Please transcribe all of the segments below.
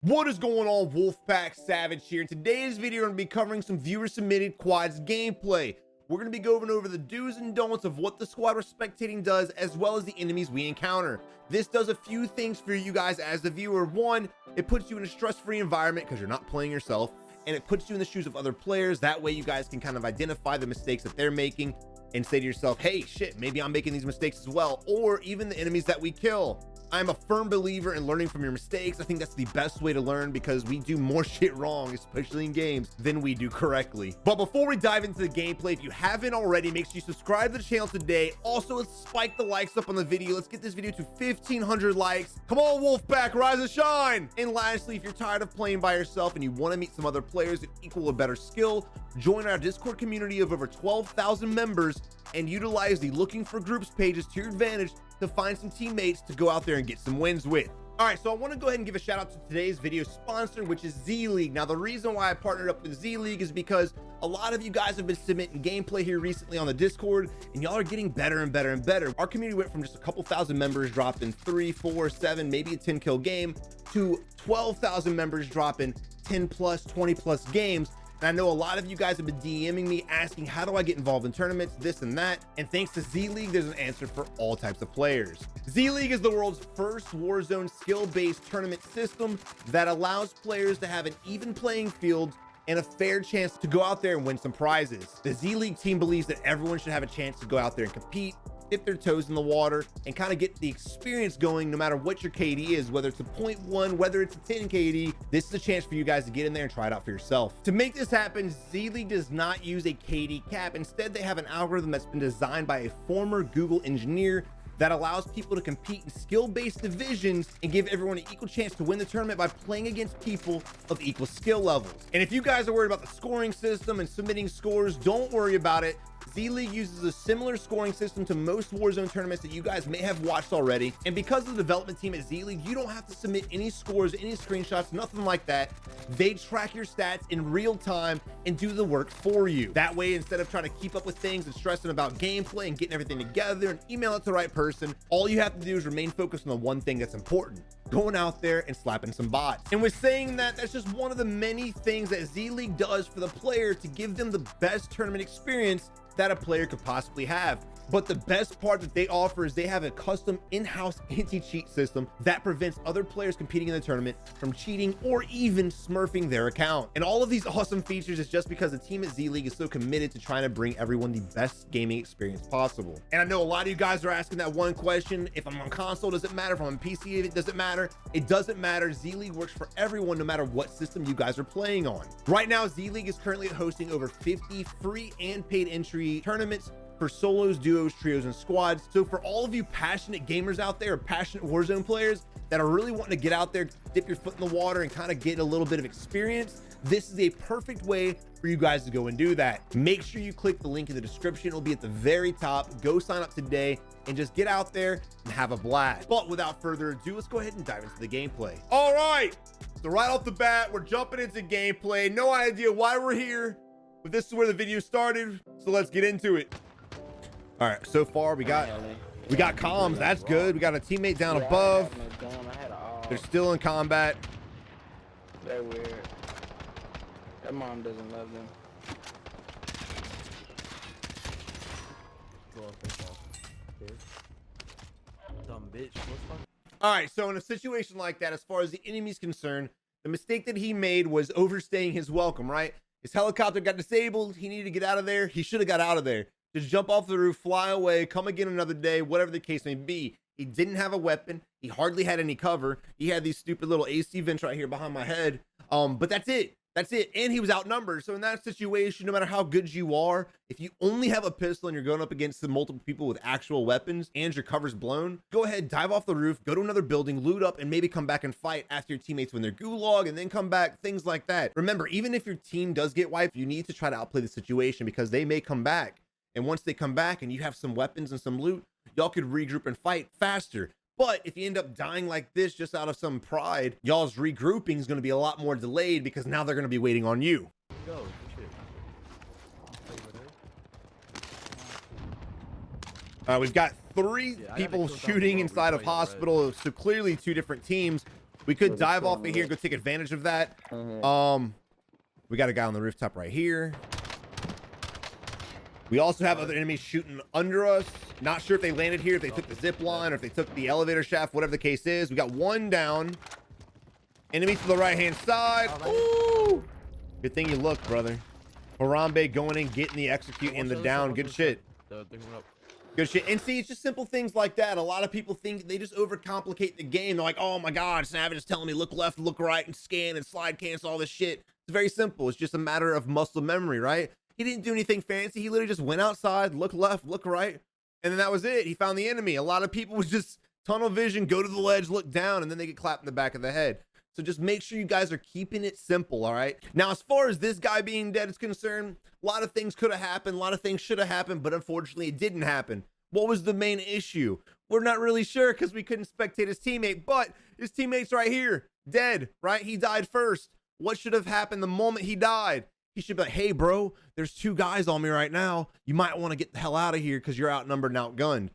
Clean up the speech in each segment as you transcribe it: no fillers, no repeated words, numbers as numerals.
What is going on, Wolfpack Savage here? In today's video, we're going to be covering some viewer-submitted quads gameplay. We're going to be going over the do's and don'ts of what the squad we're spectating does, as well as the enemies we encounter. This does a few things for you guys as the viewer. One, it puts you in a stress-free environment because you're not playing yourself, and it puts you in the shoes of other players. That way you guys can kind of identify the mistakes that they're making and say to yourself, hey, shit, maybe I'm making these mistakes as well, or even the enemies that we kill. I'm a firm believer in learning from your mistakes. I think that's the best way to learn because we do more shit wrong, especially in games, than we do correctly. But before we dive into the gameplay, if you haven't already, make sure you subscribe to the channel today. Also, let's spike the likes up on the video. Let's get this video to 1,500 likes. Come on, Wolfpack, rise and shine. And lastly, if you're tired of playing by yourself and you want to meet some other players that equal or better skill, join our Discord community of over 12,000 members and utilize the looking for groups pages to your advantage to find some teammates to go out there and get some wins with. All right, so I want to go ahead and give a shout out to today's video sponsor, which is Z-League. Now, the reason why I partnered up with Z-League is because a lot of you guys have been submitting gameplay here recently on the Discord, and y'all are getting better and better and better. Our community went from just a couple thousand members dropping 3, 4, 7, maybe a 10 kill game to 12,000 members dropping 10 plus, 20 plus games. And I know a lot of you guys have been DMing me asking, how do I get involved in tournaments, this and that? And thanks to Z-League, there's an answer for all types of players. Z-League is the world's first Warzone skill-based tournament system that allows players to have an even playing field and a fair chance to go out there and win some prizes. The Z-League team believes that everyone should have a chance to go out there and compete, dip their toes in the water, and kind of get the experience going no matter what your KD is, whether it's a 0.1, whether it's a 10 KD. This is a chance for you guys to get in there and try it out for yourself. To make this happen, Z-League does not use a KD cap. Instead, they have an algorithm that's been designed by a former Google engineer that allows people to compete in skill-based divisions and give everyone an equal chance to win the tournament by playing against people of equal skill levels. And if you guys are worried about the scoring system and submitting scores, don't worry about it. Z-League uses a similar scoring system to most Warzone tournaments that you guys may have watched already. And because of the development team at Z-League, you don't have to submit any scores, any screenshots, nothing like that. They track your stats in real time and do the work for you. That way, instead of trying to keep up with things and stressing about gameplay and getting everything together and email it to the right person, all you have to do is remain focused on the one thing that's important: going out there and slapping some bots. And with saying that, that's just one of the many things that Z-League does for the player to give them the best tournament experience that a player could possibly have. But the best part that they offer is they have a custom in-house anti-cheat system that prevents other players competing in the tournament from cheating or even smurfing their account. And all of these awesome features is just because the team at Z-League is so committed to trying to bring everyone the best gaming experience possible. And I know a lot of you guys are asking that one question: if I'm on console, does it matter? If I'm on PC, it doesn't matter. It doesn't matter. Z-League works for everyone, no matter what system you guys are playing on. Right now, Z-League is currently hosting over 50 free and paid entry tournaments for solos, duos, trios, and squads. So for all of you passionate gamers out there, or passionate Warzone players that are really wanting to get out there, dip your foot in the water and kind of get a little bit of experience, this is a perfect way for you guys to go and do that. Make sure you click the link in the description. It'll be at the very top. Go sign up today and just get out there and have a blast. But without further ado, let's go ahead and dive into the gameplay. All right, so right off the bat, we're jumping into gameplay. No idea why we're here, but this is where the video started, so let's get into it. All right, so far we got comms. That's good. We got a teammate down above. They're still in combat. They're weird. Their mom doesn't love them. Dumb bitch. All right, so in a situation like that, as far as the enemy's concerned, the mistake that he made was overstaying his welcome, right? His helicopter got disabled. He needed to get out of there. He should have got out of there. Just jump off the roof, fly away, come again another day, whatever the case may be. He didn't have a weapon. He hardly had any cover. He had these stupid little AC vents right here behind my head. But that's it. That's it. And he was outnumbered. So in that situation, no matter how good you are, if you only have a pistol and you're going up against multiple people with actual weapons and your cover's blown, go ahead, dive off the roof, go to another building, loot up, and maybe come back and fight after your teammates win their gulag and then come back, things like that. Remember, even if your team does get wiped, you need to try to outplay the situation because they may come back. And once they come back and you have some weapons and some loot, y'all could regroup and fight faster. But if you end up dying like this just out of some pride, y'all's regrouping is going to be a lot more delayed because now they're going to be waiting on you. Go. We've got three people shooting inside of hospital, so clearly two different teams. We could Yeah, this dive shit off on of the here and go left. take advantage of that. Mhm. We got a guy on the rooftop right here. We also have other enemies shooting under us. Not sure if they landed here, if they took the zip line, or if they took the elevator shaft, whatever the case is. We got one down. Enemy to the right-hand side. Ooh! Good thing you looked, brother. Harambe going in, getting the execute and the down. Good shit. Good shit. And see, it's just simple things like that. A lot of people think they just overcomplicate the game. They're like, oh my God, Savage is telling me look left, look right, and scan and slide cancel, all this shit. It's very simple. It's just a matter of muscle memory, right? He didn't do anything fancy. He literally just went outside, look left, look right, and then that was it. He found the enemy. A lot of people was just tunnel vision, go to the ledge, look down, and then they get clapped in the back of the head. So just make sure you guys are keeping it simple, all right? Now, as far as this guy being dead is concerned, a lot of things could have happened, a lot of things should have happened, but unfortunately it didn't happen. What was the main issue? We're not really sure because we couldn't spectate his teammate, but his teammate's right here, dead, right? He died first. What should have happened the moment he died? He should be like, hey, bro, there's two guys on me right now. You might want to get the hell out of here because you're outnumbered and outgunned.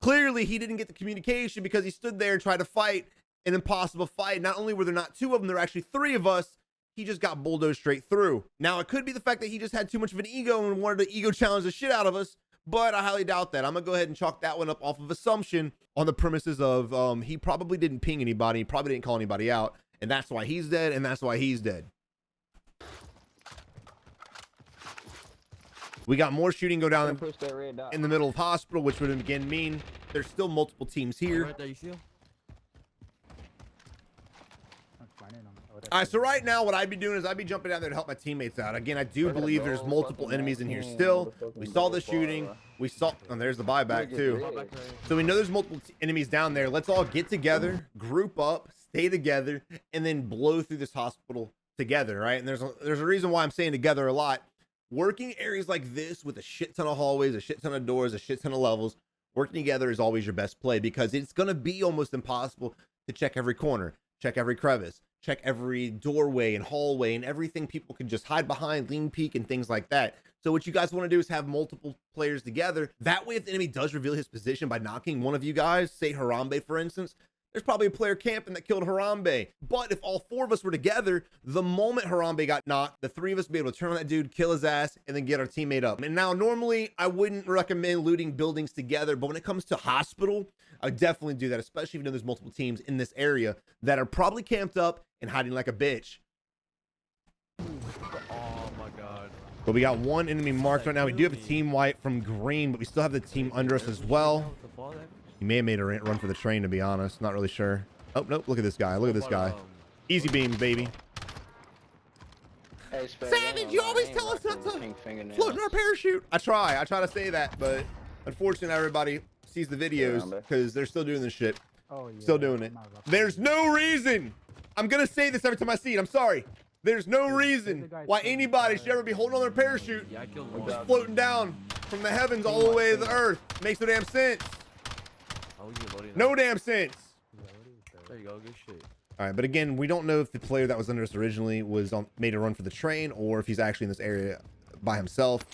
Clearly, he didn't get the communication because he stood there and tried to fight an impossible fight. Not only were there not two of them, there were actually three of us. He just got bulldozed straight through. Now, it could be the fact that he just had too much of an ego and wanted to ego challenge the shit out of us, but I highly doubt that. I'm going to go ahead and chalk that one up off of assumption on the premises of he probably didn't ping anybody, he probably didn't call anybody out, and that's why he's dead, and that's why he's dead. We got more shooting go down in the middle of hospital, which would again mean there's still multiple teams here. Right there, you see him? All right, so right now what I'd be doing is I'd be jumping down there to help my teammates out. Again, I do believe there's multiple enemies in here still. We saw the shooting. We saw, and there's the buyback too. So we know there's multiple enemies down there. Let's all get together, group up, stay together, and then blow through this hospital together, right? And there's a reason why I'm saying together a lot. Working areas like this with a shit ton of hallways, a shit ton of doors, a shit ton of levels, working together is always your best play because it's going to be almost impossible to check every corner, check every crevice, check every doorway and hallway and everything people can just hide behind, lean peek and things like that. So what you guys want to do is have multiple players together. That way, if the enemy does reveal his position by knocking one of you guys, say Harambe, for instance, there's probably a player camping that killed Harambe. But if all four of us were together, the moment Harambe got knocked, the three of us would be able to turn on that dude, kill his ass, and then get our teammate up. And now, normally, I wouldn't recommend looting buildings together, but when it comes to hospital, I would definitely do that, especially if you know there's multiple teams in this area that are probably camped up and hiding like a bitch. Oh my God. But we got one enemy marked right now. We do have a team wipe from green, but we still have the team under us as well. He may have made a run for the train, to be honest. Not really sure. Oh, nope. Look at this guy. Look at this guy. Easy beam, baby. Hey, Savage, you always tell us not to float in our parachute. I try to say that, but unfortunately, everybody sees the videos because they're still doing this shit. Oh, yeah. Still doing it. There's no reason. I'm going to say this every time I see it. I'm sorry. There's no reason why anybody should ever be holding on their parachute, just floating down from the heavens all the way to the earth. Makes no damn sense. No damn sense. There you go, good shit. All right, but again, we don't know if the player that was under us originally was made a run for the train or if he's actually in this area by himself.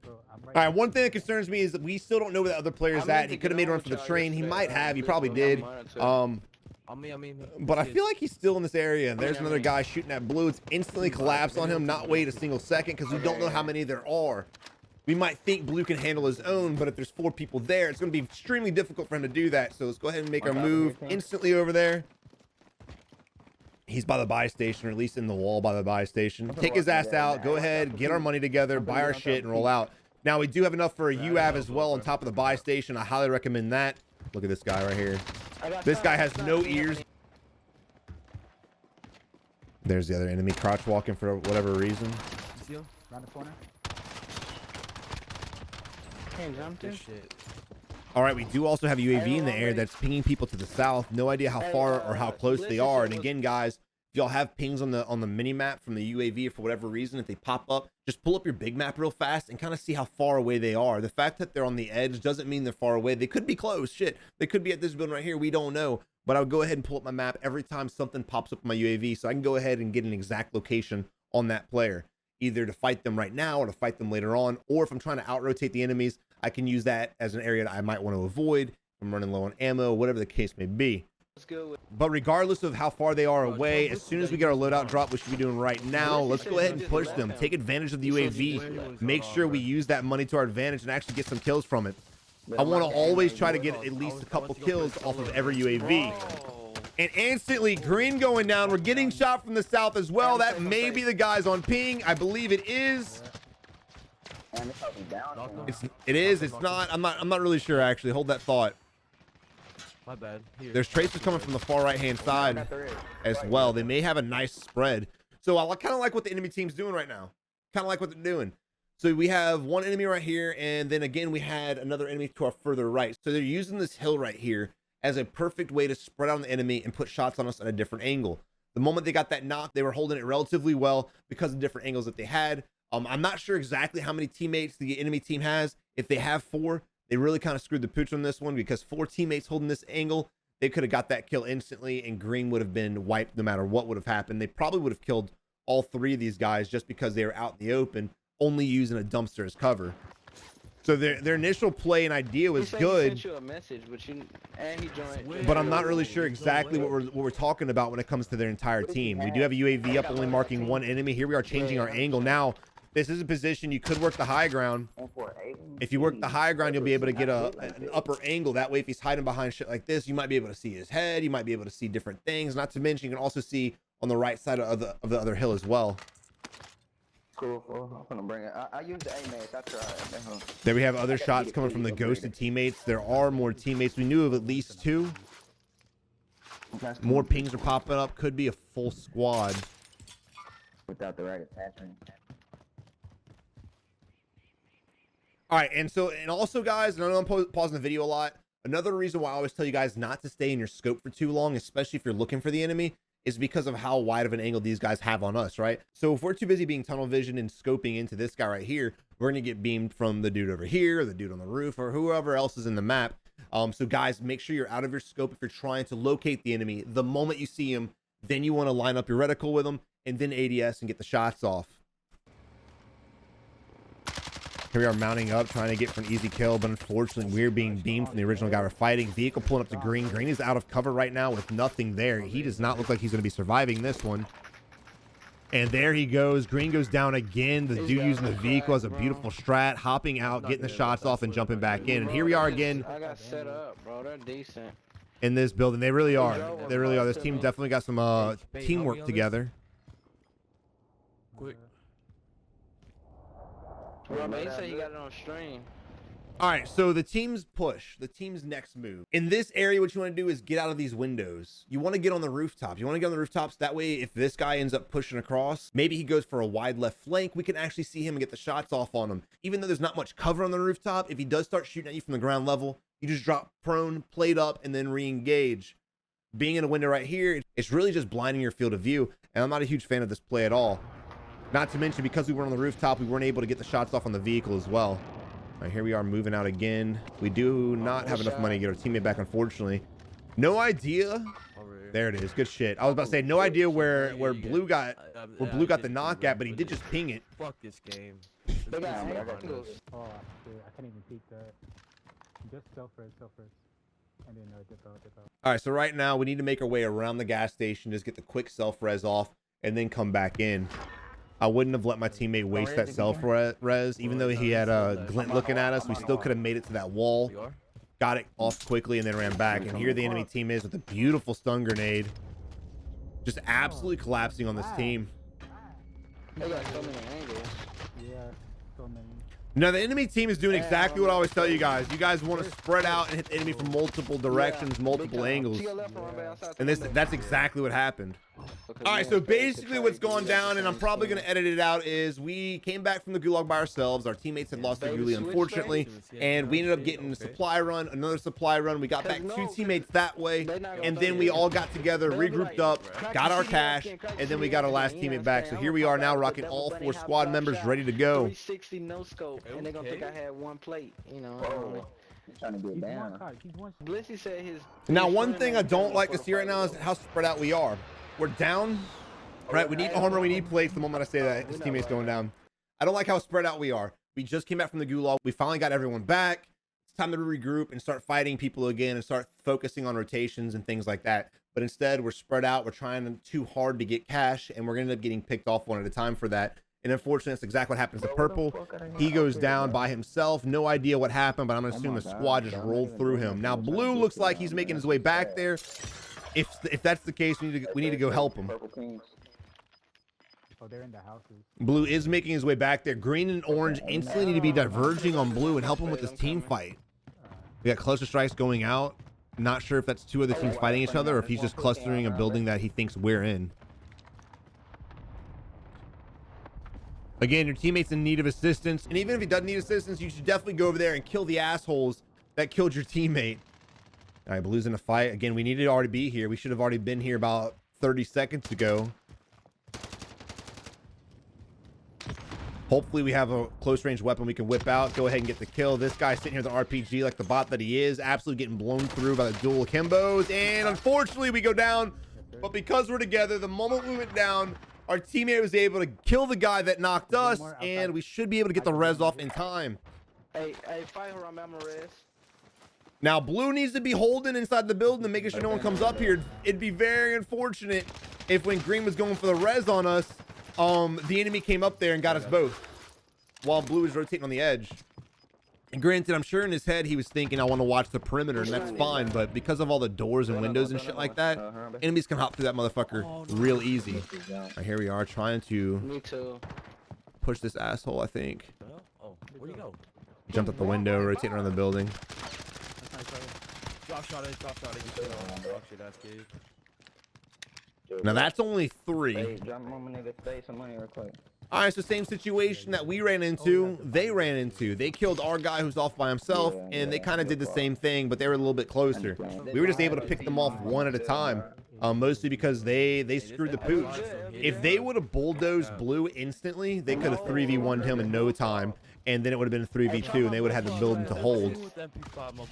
All right, one thing that concerns me is that we still don't know where the other player's at. He could have made a run for the train. He might have. He probably did. But I feel like he's still in this area, and there's another guy shooting at blue. It's instantly collapsed on him. Not wait a single second because we don't know how many there are. We might think blue can handle his own, but if there's four people there, it's going to be extremely difficult for him to do that. So let's go ahead and make our move instantly over there. He's by the buy station, or at least in the wall by the buy station. Take his ass out. Go ahead, get our money together, buy our shit, and roll out. Now, we do have enough for a UAV as well on top of the buy station. I highly recommend that. Look at this guy right here. This guy has no ears. There's the other enemy crouch walking for whatever reason. You see him? Around the corner. All right, we do also have UAV in the air that's pinging people to the south. No idea how far or how close they are. And again, guys, if y'all have pings on the mini map from the UAV for whatever reason, if they pop up, just pull up your big map real fast and kind of see how far away they are. The fact that they're on the edge doesn't mean they're far away. They could be close. Shit, they could be at this building right here. We don't know. But I would go ahead and pull up my map every time something pops up on my UAV, so I can go ahead and get an exact location on that player, either to fight them right now or to fight them later on, or if I'm trying to out-rotate the enemies, I can use that as an area that I might want to avoid. If I'm running low on ammo, whatever the case may be. What's good with But regardless of how far they are away, as soon as we get our loadout drop, which we should be doing right now, let's go ahead and push them. Take advantage of the UAV. Make sure we use that money to our advantage and actually get some kills from it. I want to always try to get at least a couple kills off of every UAV. And instantly, green going down. We're getting shot from the south as well. That may be the guys on ping. I believe it is. It is. It's not. I'm not really sure actually. Hold that thought. My bad. Here. There's tracers coming from the far right hand side as well. They may have a nice spread. So I kind of like what the enemy team's doing right now. Kind of like what they're doing. So we have one enemy right here, and then again we had another enemy to our further right. So they're using this hill right here as a perfect way to spread out on the enemy and put shots on us at a different angle. The moment they got that knock, they were holding it relatively well because of different angles that they had. I'm not sure exactly how many teammates the enemy team has. If they have 4, they really kind of screwed the pooch on this one, because 4 teammates holding this angle, they could have got that kill instantly and green would have been wiped no matter what would have happened. They probably would have killed all 3 of these guys just because they were out in the open, only using a dumpster as cover. So their initial play and idea was good. He sent you a message, But I'm not really sure exactly what we're talking about when it comes to their entire team. We do have a UAV up, only marking 1 enemy. Here we are changing our angle. Now, this is a position you could work the high ground. If you work the high ground, you'll be able to get an upper angle. That way, if he's hiding behind shit like this, you might be able to see his head. You might be able to see different things. Not to mention, you can also see on the right side of the other hill as well. Cool. I'm gonna bring it. I use the AMAX. I tried. There we have other shots coming from the ghosted teammates. There are more teammates. We knew of at least 2. More pings are popping up. Could be a full squad. Without the right attachment. All right, and also, guys, and I know I'm pausing the video a lot. Another reason why I always tell you guys not to stay in your scope for too long, especially if you're looking for the enemy, is because of how wide of an angle these guys have on us, right? So if we're too busy being tunnel vision and scoping into this guy right here, we're gonna get beamed from the dude over here, or the dude on the roof, or whoever else is in the map. So guys, make sure you're out of your scope if you're trying to locate the enemy. The moment you see him, then you want to line up your reticle with him, and then ADS and get the shots off. Here we are mounting up, trying to get for an easy kill, but unfortunately we're being beamed from the original guy we're fighting. Vehicle pulling up to green. Green is out of cover right now with nothing there. He does not look like he's going to be surviving this one. And there he goes. Green goes down again. The dude using the vehicle has a beautiful strat, hopping out, getting the shots off, and jumping back in. And here we are again. I got set up, bro. They're decent. In this building. They really are. They really are. This team definitely got some teamwork together. Quick. Bro, man, you say you got it on stream. All right, so the team's push, the team's next move. In this area, what you want to do is get out of these windows. You want to get on the rooftops. You want to get on the rooftops. That way, if this guy ends up pushing across, maybe he goes for a wide left flank, we can actually see him and get the shots off on him. Even though there's not much cover on the rooftop, if he does start shooting at you from the ground level, you just drop prone, plate up, and then re-engage. Being in a window right here, it's really just blinding your field of view, and I'm not a huge fan of this play at all. Not to mention, because we were on the rooftop, we weren't able to get the shots off on the vehicle as well. All right, here we are moving out again. We do not have enough money to get our teammate back, unfortunately. No idea. There it is. Good shit. I was about to say, no idea where blue got the knock at, but he did just ping it. Fuck this game. They got angles. Oh, dude, I can't even peek that. Just self-res. And then dip out. All right, so right now we need to make our way around the gas station, just get the quick self-res off, and then come back in. I wouldn't have let my teammate waste that self-res. Even though he had a glint looking at us, we still could have made it to that wall. Got it off quickly and then ran back. And here the enemy team is with a beautiful stun grenade. Just absolutely collapsing on this team. They got so many angles. Yeah, so many. Now, the enemy team is doing exactly what I always tell you guys. You guys want to spread out and hit the enemy from multiple directions, multiple angles. And that's exactly what happened. All right, so basically what's going down, and I'm probably going to edit it out, is we came back from the gulag by ourselves. Our teammates had lost their ghoulie, unfortunately, and we ended up getting a supply run, another supply run. We got back 2 teammates that way, and then we all got together, regrouped up, got our cash, and then we got our last teammate back. So here we are now, rocking all 4 squad members ready to go. 360 no scope, and they're gonna think I had 1 plate, you know. Trying to get down. Blissy said his. Now, one thing I don't like to see right now is how spread out we are. We're down, right? We need armor, we need plates. The moment I say that, his teammate's going down. I don't like how spread out we are. We just came back from the gulag. We finally got everyone back. It's time to regroup and start fighting people again and start focusing on rotations and things like that. But instead, we're spread out. We're trying too hard to get cash, and we're going to end up getting picked off one at a time for that. And unfortunately, that's exactly what happens to Purple. He goes down by himself. No idea what happened, but I'm going to assume the squad just rolled through him. Now, Blue looks like he's making his way back there. If that's the case, we need to go help him. Oh, they're in the houses. Blue is making his way back there. Green and orange instantly need to be diverging on Blue and help him with this team fight. We got cluster strikes going out. Not sure if that's two other teams fighting each other or if he's just clustering a building that he thinks we're in. Again, your teammate's in need of assistance, and even if he doesn't need assistance, you should definitely go over there and kill the assholes that killed your teammate. All right, Blue's in a fight. Again, we needed to already be here. We should have already been here about 30 seconds ago. Hopefully we have a close range weapon we can whip out. Go ahead and get the kill. This guy sitting here with the RPG like the bot that he is, absolutely getting blown through by the dual Akimbos. And unfortunately we go down, but because we're together, the moment we went down, our teammate was able to kill the guy that knocked us, and we should be able to get the res off in time. Hey, fight her on memory. Now, Blue needs to be holding inside the building and making sure no one comes up here. It'd be very unfortunate if when Green was going for the res on us, the enemy came up there and got us both while Blue was rotating on the edge. And granted, I'm sure in his head he was thinking, I want to watch the perimeter, and that's fine, but because of all the doors and windows and shit like that, enemies can hop through that motherfucker real easy. Right, here we are trying to push this asshole, I think. Oh, where'd he go? Jumped out the window, rotating around the building. Drop shot it, drop shot it. Drop shit, that's good. Now that's only 3. All right, so same situation that we ran into, they ran into. They killed our guy who's off by himself, and they kind of did the same thing, but they were a little bit closer. We were just able to pick them off one at a time, mostly because they screwed the pooch. If they would have bulldozed Blue instantly, they could have 3v1'd him in no time, and then it would have been a 3v2, and they would have had the building to hold.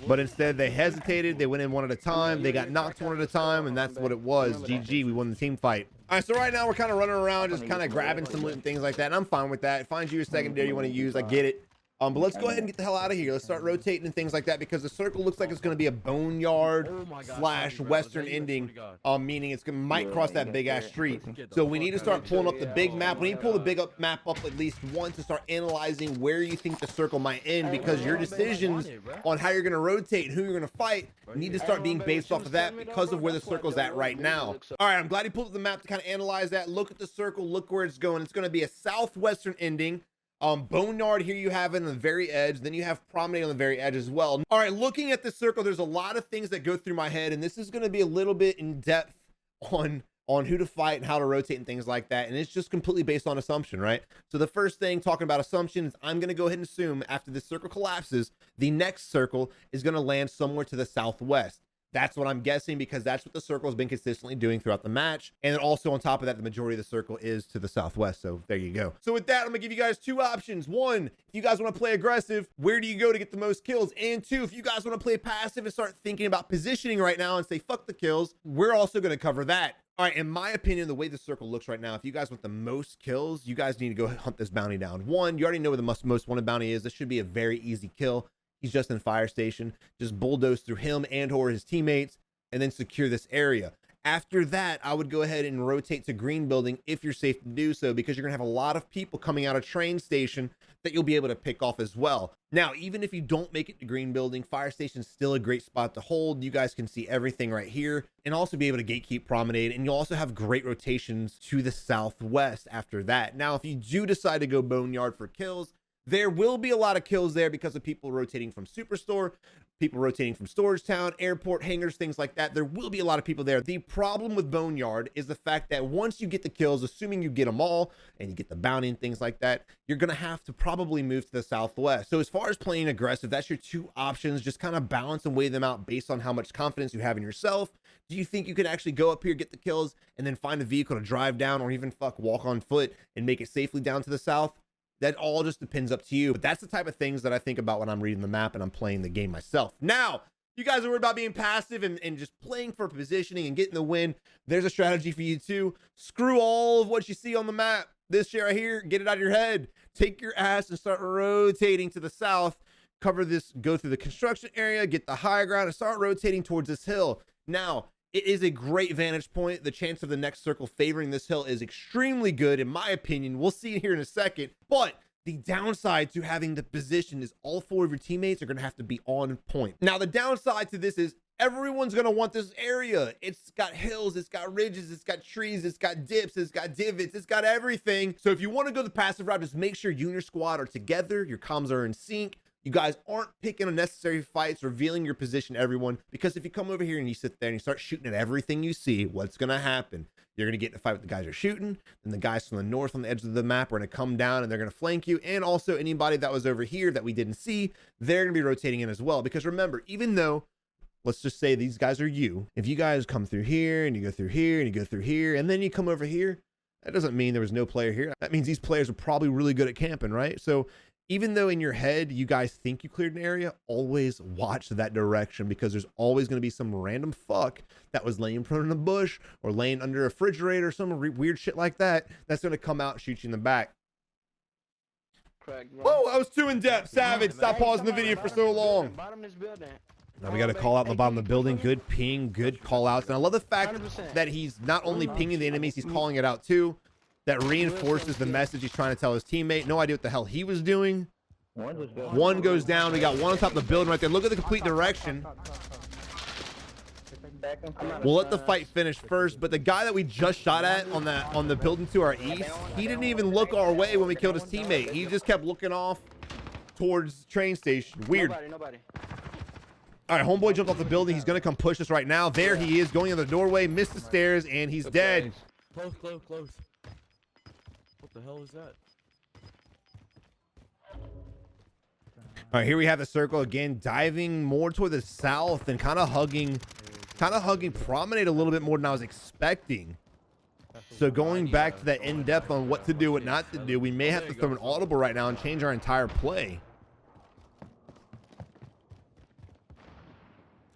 But instead, they hesitated. They went in one at a time. They got knocked one at a time, and that's what it was. GG, we won the team fight. All right, so right now we're kind of running around, just kind of grabbing some loot and things like that, and I'm fine with that. Find you a secondary you want to use, I get it. But let's go ahead and get the hell out of here. Let's start rotating and things like that, because the circle looks like it's going to be a boneyard / western ending, meaning it's going to might cross that big ass street. So we need to start pulling up the big map. We need to pull the big map up at least once to start analyzing where you think the circle might end, because your decisions on how you're going to rotate and who you're going to fight need to start being based off of that because of where the circle's at right now. All right, I'm glad he pulled up the map to kind of analyze that. Look at the circle, look where it's going. It's going to be a southwestern ending. Boneyard here you have it on the very edge, then you have Promenade on the very edge as well. All right, looking at the circle, there's a lot of things that go through my head, and this is going to be a little bit in depth on who to fight and how to rotate and things like that, and it's just completely based on assumption, right? So the first thing, talking about assumptions, I'm going to go ahead and assume after this circle collapses, the next circle is going to land somewhere to the southwest. That's what I'm guessing, because that's what the circle has been consistently doing throughout the match. And then also on top of that, the majority of the circle is to the southwest. So there you go. So with that, I'm gonna give you guys 2 options. 1, if you guys want to play aggressive, where do you go to get the most kills? And 2, if you guys want to play passive and start thinking about positioning right now and say, fuck the kills, we're also going to cover that. All right, in my opinion, the way the circle looks right now, if you guys want the most kills, you guys need to go hunt this bounty down. 1, you already know where the most wanted bounty is. This should be a very easy kill. He's just in fire station. Just bulldoze through him and or his teammates, and then secure this area. After that, I would go ahead and rotate to green building if you're safe to do so, because you're gonna have a lot of people coming out of train station that you'll be able to pick off as well. Now, even if you don't make it to green building, fire station's still a great spot to hold. You guys can see everything right here and also be able to gatekeep Promenade, and you'll also have great rotations to the southwest after that. Now, if you do decide to go Boneyard for kills, there will be a lot of kills there because of people rotating from Superstore, people rotating from Storage Town, airport, hangars, things like that. There will be a lot of people there. The problem with Boneyard is the fact that once you get the kills, assuming you get them all and you get the bounty and things like that, you're going to have to probably move to the southwest. So as far as playing aggressive, that's your 2 options. Just kind of balance and weigh them out based on how much confidence you have in yourself. Do you think you can actually go up here, get the kills, and then find a vehicle to drive down, or even walk on foot and make it safely down to the south? That all just depends up to you. But that's the type of things that I think about when I'm reading the map and I'm playing the game myself. Now, you guys are worried about being passive and just playing for positioning and getting the win. There's a strategy for you too. Screw all of what you see on the map. This shit right here, get it out of your head. Take your ass and start rotating to the south. cover this, go through the construction area, get the high ground, and start rotating towards this hill. Now, it is a great vantage point. The chance of the next circle favoring this hill is extremely good, in my opinion. We'll see it here in a second. But the downside to having the position is all 4 of your teammates are going to have to be on point. Now, the downside to this is everyone's going to want this area. It's got hills, it's got ridges, it's got trees, it's got dips, it's got divots, it's got everything. So if you want to go the passive route, just make sure you and your squad are together, your comms are in sync. You guys aren't picking unnecessary fights, revealing your position to everyone, because if you come over here and you sit there and you start shooting at everything you see, what's going to happen? You're going to get in a fight with the guys you're shooting, and the guys from the north on the edge of the map are going to come down and they're going to flank you. And also anybody that was over here that we didn't see, they're going to be rotating in as well. Because remember, even though, let's just say these guys are you, if you guys come through here and you go through here and you go through here and then you come over here, that doesn't mean there was no player here. That means these players are probably really good at camping, right? So even though in your head you guys think you cleared an area, always watch that direction, because there's always going to be some random fuck that was laying prone in a bush or laying under a refrigerator or some weird shit like that that's going to come out and shoot you in the back. Whoa, I was too in depth. Savage, stop pausing the video for so long. Now we got to call out in the bottom of the building. Good ping, good call outs. And I love the fact that he's not only pinging the enemies, he's calling it out too. That reinforces the message he's trying to tell his teammate. No idea what the hell he was doing. One goes down. We got one on top of the building right there. Look at the complete direction. We'll let the fight finish first, but the guy that we just shot at on the building to our east, he didn't even look our way when we killed his teammate. He just kept looking off towards train station. Weird. Nobody. All right, homeboy jumped off the building. He's gonna come push us right now. There he is, going in the doorway, missed the stairs, and he's dead. Close. What the hell is that? All right, here we have the circle again, diving more toward the south and kind of hugging Promenade a little bit more than I was expecting. So going back to that in-depth on what to do, what not to do, we may have to throw an audible right now and change our entire play.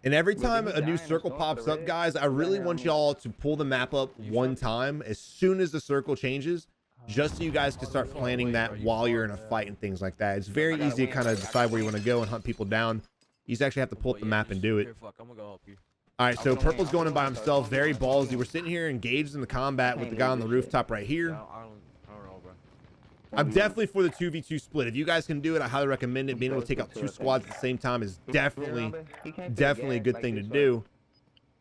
And every time a new circle pops up, guys, I really want y'all to pull the map up one time as soon as the circle changes, just so you guys can start planning that while you're in a fight and things like that. It's very easy to kind of decide where you want to go and hunt people down. You just actually have to pull up the map and do it. All right, so Purple's going in by himself, very ballsy. We're sitting here engaged in the combat with the guy on the rooftop right here. I'm definitely for the 2v2 split. If you guys can do it, I highly recommend it. Being able to take out 2 squads at the same time is definitely a good thing to do.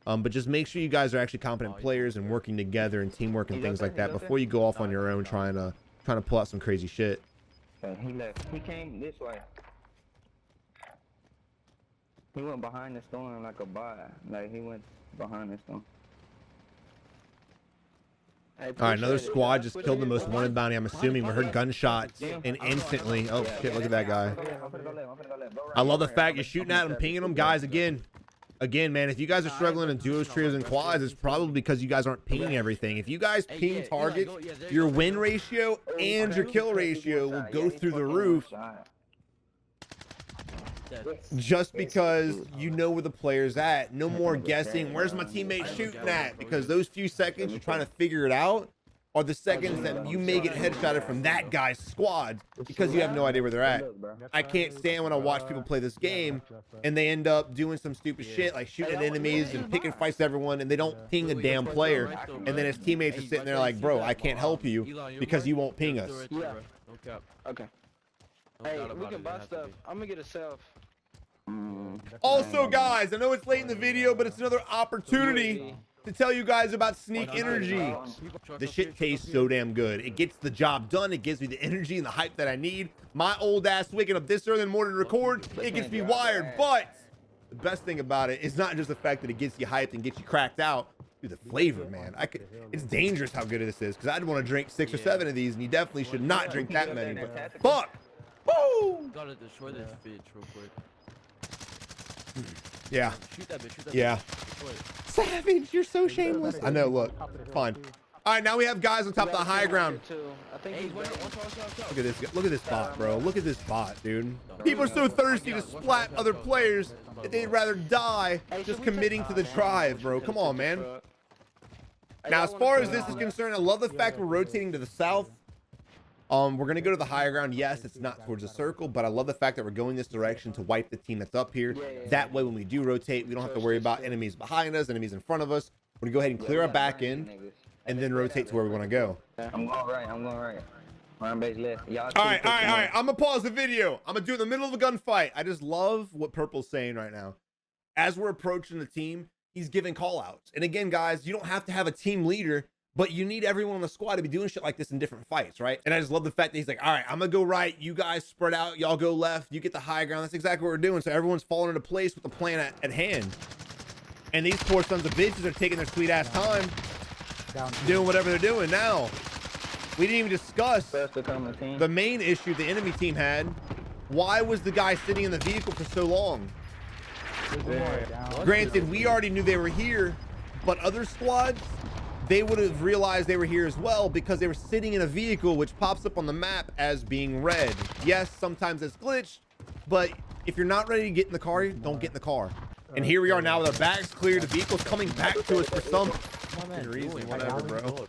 But just make sure you guys are actually competent players and working together and teamwork and things like that before you go off on your own trying to pull out some crazy shit. He left. He came this way. He went behind the storm like a bot. Like he went behind the storm. All right, another squad just killed the most wanted bounty. I'm assuming we heard gunshots and instantly, oh shit, look at that guy. I love the fact you're shooting at him, pinging them. Guys, again, man, if you guys are struggling in duos, trios, and quads, it's probably because you guys aren't pinging everything. If you guys ping targets, your win ratio and your kill ratio will go through the roof. Just because you know where the player's at. No more guessing, where's my teammate shooting at? Because those few seconds you're trying to figure it out are the seconds that you may get headshotted from that guy's squad because you have no idea where they're at. I can't stand when I watch people play this game and they end up doing some stupid shit like shooting at enemies and picking fights to everyone and they don't ping a damn player, and then his teammates are sitting there like, bro, I can't help you because you won't ping us. Okay. Hey, we can buy stuff. I'm gonna get a self. Also, guys, I know it's late in the video, but it's another opportunity to tell you guys about Sneak Energy. The shit tastes so damn good. It gets the job done. It gives me the energy and the hype that I need. My old ass waking up this early in the morning to record, it gets me wired. But the best thing about it is not just the fact that it gets you hyped and gets you cracked out. Dude, the flavor, man. It's dangerous how good this is, because I'd want to drink 6 or 7 of these, and you definitely should not drink that many. But fuck! Woo! Gotta destroy this bitch real quick. Yeah. Shoot that bitch. Yeah. Savage, you're so shameless. I know, look. Fine. All right, now we have guys on top of the high ground. Look at this. Look at this bot, bro. Look at this bot, dude. People are so thirsty to splat other players that they'd rather die just committing to the drive, bro. Come on, man. Now, as far as this is concerned, I love the fact we're rotating to the south. We're gonna go to the higher ground. Yes, it's not towards the circle, but I love the fact that we're going this direction to wipe the team that's up here. That way, when we do rotate, we don't have to worry about enemies behind us, enemies in front of us. We're gonna go ahead and clear our back end, and then rotate to where we want to go. I'm going right. I'm going right. Run base left. All right. I'm gonna pause the video. I'm gonna do it in the middle of a gunfight. I just love what Purple's saying right now. As we're approaching the team, he's giving call outs. And again, guys, you don't have to have a team leader, but you need everyone on the squad to be doing shit like this in different fights, right? And I just love the fact that he's like, all right, I'm gonna go right, you guys spread out, y'all go left, you get the high ground. That's exactly what we're doing. So everyone's falling into place with the plan at hand. And these poor sons of bitches are taking their sweet ass time doing whatever they're doing. Now, we didn't even discuss the main issue the enemy team had. Why was the guy sitting in the vehicle for so long? Granted, we already knew they were here, but other squads, they would have realized they were here as well because they were sitting in a vehicle which pops up on the map as being red. Yes, sometimes it's glitched, but if you're not ready to get in the car, don't get in the car. And here we are now with our bags cleared. The vehicle's coming back to us for some reason, whatever, bro.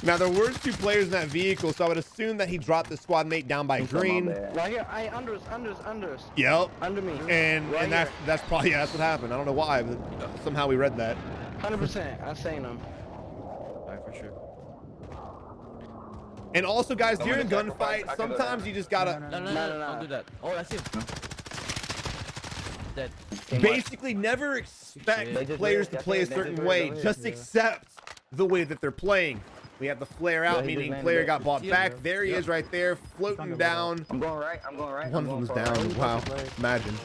Now, there were 2 players in that vehicle, so I would assume that he dropped the squad mate down by green. Right here, under us. Yep. Under me. And that's probably, that's what happened. I don't know why, but somehow we read that. 100%. I seen him. Right, for sure. And also, guys, during a gunfight, sometimes you just gotta... No, don't do that. Oh, I see him. Dead. Basically, never expect players to play a certain way. Just accept the way that they're playing. We have the flare out, meaning player got bought back. There he is right there, floating down. I'm going right. One of them's down. Wow. Imagine.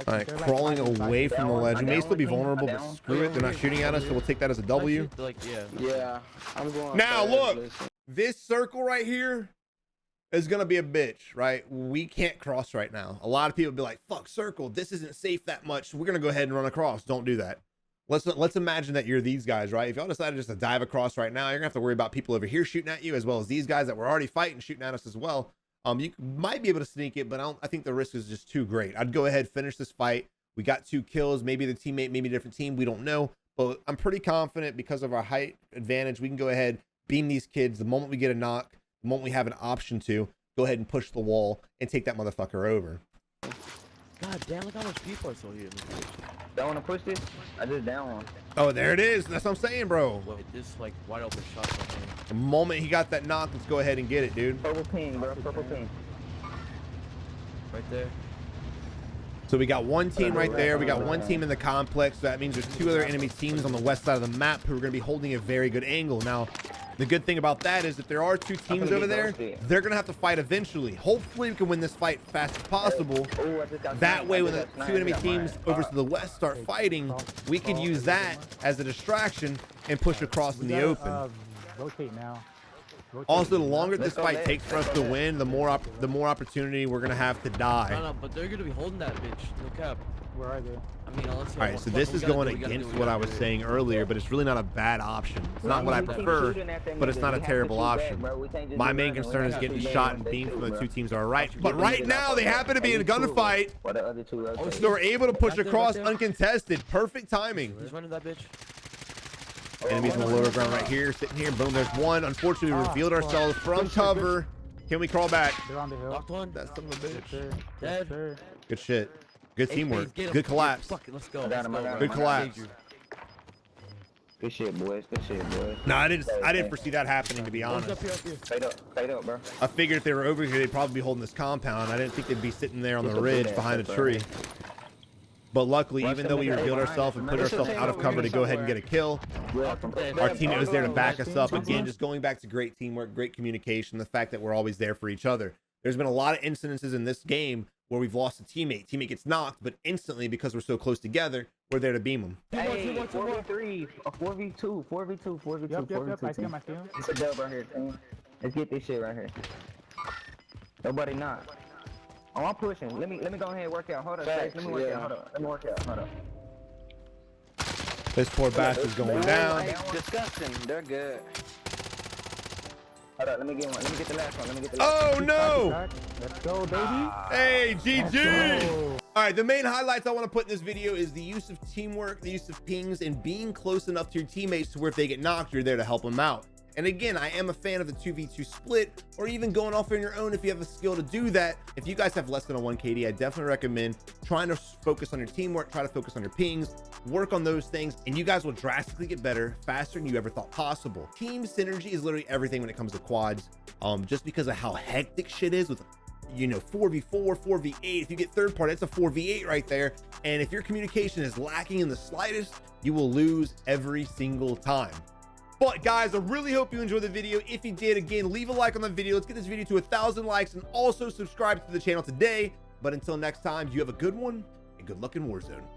All right, crawling away from the ledge. We may still be vulnerable, but screw it. They're not shooting at us, so we'll take that as a W. Yeah. I'm going. Now, look. This circle right here is going to be a bitch, right? We can't cross right now. A lot of people be like, fuck, circle. This isn't safe that much. So we're going to go ahead and run across. Don't do that. Let's imagine that you're these guys, right? If y'all decided just to dive across right now, you're gonna have to worry about people over here shooting at you, as well as these guys that were already fighting shooting at us as well. You might be able to sneak it, but I think the risk is just too great. I'd go ahead, finish this fight. We got 2 kills, maybe the teammate, maybe a different team, we don't know, but I'm pretty confident because of our height advantage, we can go ahead, beam these kids the moment we get a knock, the moment we have an option to go ahead and push the wall and take that motherfucker over. God damn, look how much people are still here. Don't want to push this? I just down one. Oh, there it is. That's what I'm saying, bro. Wait, this like wide open shot. The moment he got that knock, let's go ahead and get it, dude. Purple ping, bro. Purple ping. Right there. So we got 1 team right there. We got 1 team in the complex. So that means there's 2 other enemy teams on the west side of the map who are going to be holding a very good angle. Now, the good thing about that is if there are 2 teams over there, they're going to have to fight eventually. Hopefully, we can win this fight fast as possible. That way, when the 2 enemy teams over to the west start fighting, we can use that as a distraction and push across in the open. Rotate now. Also, the longer this fight takes for us to win, the more opportunity we're gonna have to die. No, but they're gonna be holding that bitch. No cap. Where are they? I mean, let's see. All right, so this is going against what I was saying earlier, but it's really not a bad option. It's not what I prefer, but it's not a terrible option. My main concern is getting shot and beamed from the 2 teams are right. But right now, they happen to be in a gunfight, so we're able to push across uncontested. Perfect timing. He's running that bitch. Enemies on the lower ground right here, sitting here. Boom, there's 1. Unfortunately, we revealed ourselves from cover. Can we crawl back? They're on the hill. Knocked one. That's son of a bitch. Dead. Good shit. Good teamwork. Good collapse. Fuck it, let's go. Good collapse. Good shit, boys. Good shit, boys. No, I didn't foresee that happening, to be honest. Straight up, bro. I figured if they were over here, they'd probably be holding this compound. I didn't think they'd be sitting there on the ridge behind a tree. But luckily, even though we revealed ourselves and put ourselves out of cover to go ahead and get a kill, our teammate was there to back us up. Again, just going back to great teamwork, great communication, the fact that we're always there for each other. There's been a lot of incidences in this game where we've lost a teammate. Teammate gets knocked, but instantly, because we're so close together, we're there to beam them. Hey, 4v3, 4v2, 4v2, 4v2, Yep, I see him. It's a dub right here, team. Let's get this shit right here. Nobody not. Oh, I'm pushing. Let me go ahead and work out. Hold up, let me work out. Hold up. This poor bastard's going down. Disgusting. They're good. Hold up, let me get one. Let me get the last one. Oh no! Let's go, baby. Hey, GG! All right, the main highlights I want to put in this video is the use of teamwork, the use of pings, and being close enough to your teammates to where if they get knocked, you're there to help them out. And again, I am a fan of the 2v2 split, or even going off on your own if you have a skill to do that. If you guys have less than a 1 KD, I definitely recommend trying to focus on your teamwork, try to focus on your pings, work on those things, and you guys will drastically get better faster than you ever thought possible. Team synergy is literally everything when it comes to quads, just because of how hectic shit is with, you know, 4v4, 4v8. If you get third party, that's a 4v8 right there. And if your communication is lacking in the slightest, you will lose every single time. But guys, I really hope you enjoyed the video. If you did, again, leave a like on the video. Let's get this video to 1,000 likes, and also subscribe to the channel today. But until next time, you have a good one, and good luck in Warzone.